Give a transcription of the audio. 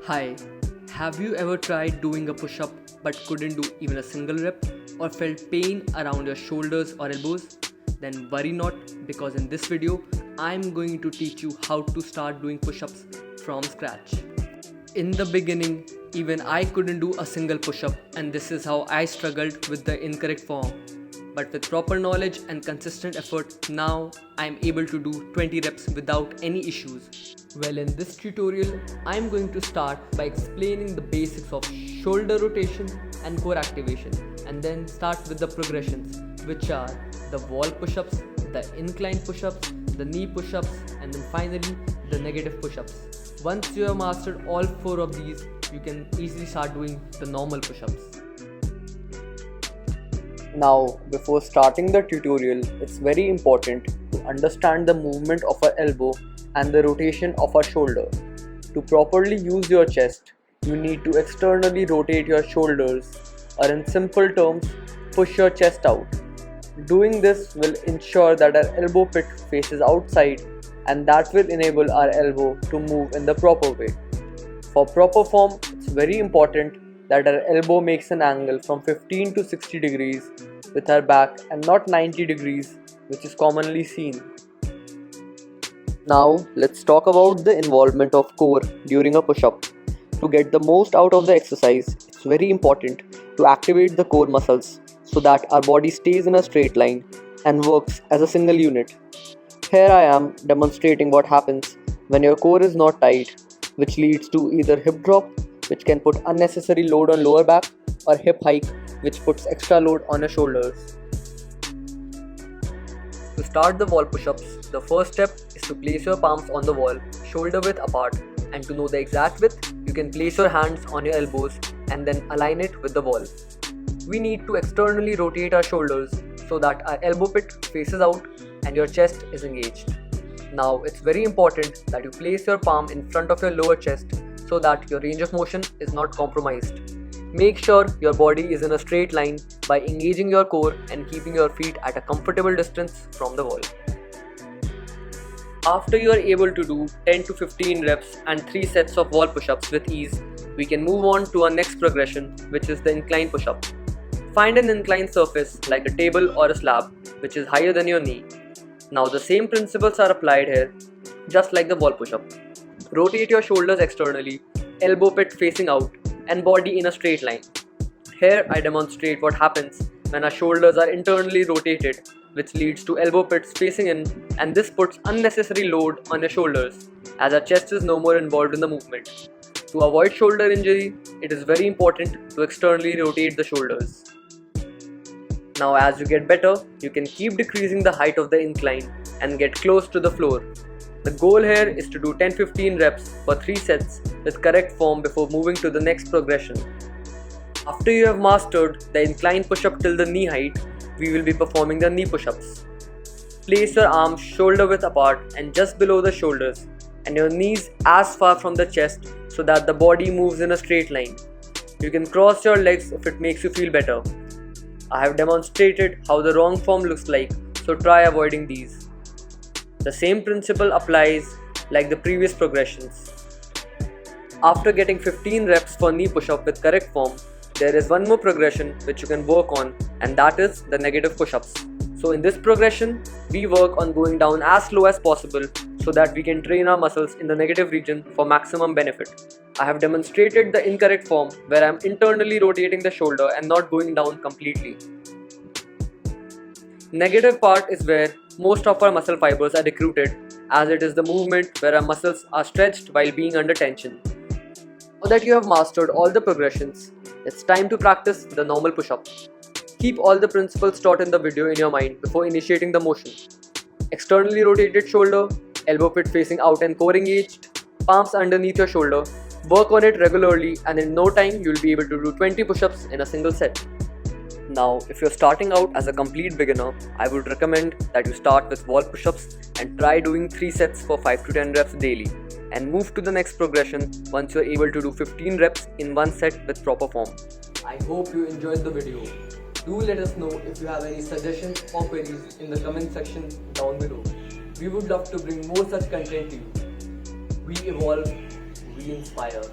Hi, have you ever tried doing a push-up but couldn't do even a single rep or felt pain around your shoulders or elbows? Then worry not, because in this video I'm going to teach you how to start doing push-ups from scratch. In the beginning, even I couldn't do a single push-up, and this is how I struggled with the incorrect form. But with proper knowledge and consistent effort, now I am able to do 20 reps without any issues. Well, in this tutorial, I am going to start by explaining the basics of shoulder rotation and core activation, and then start with the progressions, which are the wall push-ups, the incline push-ups, the knee push-ups, and then finally the negative push-ups. Once you have mastered all 4 of these, you can easily start doing the normal push-ups. Now, before starting the tutorial, it's very important to understand the movement of our elbow and the rotation of our shoulder. To properly use your chest, you need to externally rotate your shoulders, or in simple terms, push your chest out. Doing this will ensure that our elbow pit faces outside, and that will enable our elbow to move in the proper way. For proper form, it's very important that our elbow makes an angle from 15 to 60 degrees with our back and not 90 degrees, which is commonly seen. Now let's talk about the involvement of core during a push-up. To get the most out of the exercise, it's very important to activate the core muscles so that our body stays in a straight line and works as a single unit. Here I am demonstrating what happens when your core is not tight, which leads to either hip drop, which can put unnecessary load on lower back, or hip hike, which puts extra load on your shoulders. To start the wall push-ups, the first step is to place your palms on the wall, shoulder width apart, and to know the exact width, you can place your hands on your elbows and then align it with the wall. We need to externally rotate our shoulders so that our elbow pit faces out and your chest is engaged. Now it's very important that you place your palm in front of your lower chest so that your range of motion is not compromised. Make sure your body is in a straight line by engaging your core and keeping your feet at a comfortable distance from the wall. After you are able to do 10 to 15 reps and 3 sets of wall push-ups with ease, we can move on to our next progression, which is the incline push-up. Find an inclined surface like a table or a slab which is higher than your knee. Now the same principles are applied here, just like the wall push-up. Rotate your shoulders externally, elbow pit facing out, and body in a straight line. Here I demonstrate what happens when our shoulders are internally rotated, which leads to elbow pits facing in, and this puts unnecessary load on your shoulders as our chest is no more involved in the movement. To avoid shoulder injury, it is very important to externally rotate the shoulders. Now as you get better, you can keep decreasing the height of the incline and get close to the floor. The goal here is to do 10-15 reps for 3 sets with correct form before moving to the next progression. After you have mastered the incline push-up till the knee height, we will be performing the knee push-ups. Place your arms shoulder width apart and just below the shoulders, and your knees as far from the chest so that the body moves in a straight line. You can cross your legs if it makes you feel better. I have demonstrated how the wrong form looks like, so try avoiding these. The same principle applies like the previous progressions. After getting 15 reps for knee push-up with correct form, there is one more progression which you can work on, and that is the negative push-ups. So in this progression, we work on going down as low as possible so that we can train our muscles in the negative region for maximum benefit. I have demonstrated the incorrect form where I am internally rotating the shoulder and not going down completely. Negative part is where most of our muscle fibers are recruited, as it is the movement where our muscles are stretched while being under tension. Now that you have mastered all the progressions, it's time to practice the normal push-up. Keep all the principles taught in the video in your mind before initiating the motion. Externally rotated shoulder, elbow pit facing out and core engaged, palms underneath your shoulder. Work on it regularly, and in no time you will be able to do 20 push-ups in a single set. Now, if you're starting out as a complete beginner, I would recommend that you start with wall push-ups and try doing 3 sets for 5 to 10 reps daily, and move to the next progression once you're able to do 15 reps in one set with proper form. I hope you enjoyed the video. Do let us know if you have any suggestions or queries in the comment section down below. We would love to bring more such content to you. We evolve, we inspire.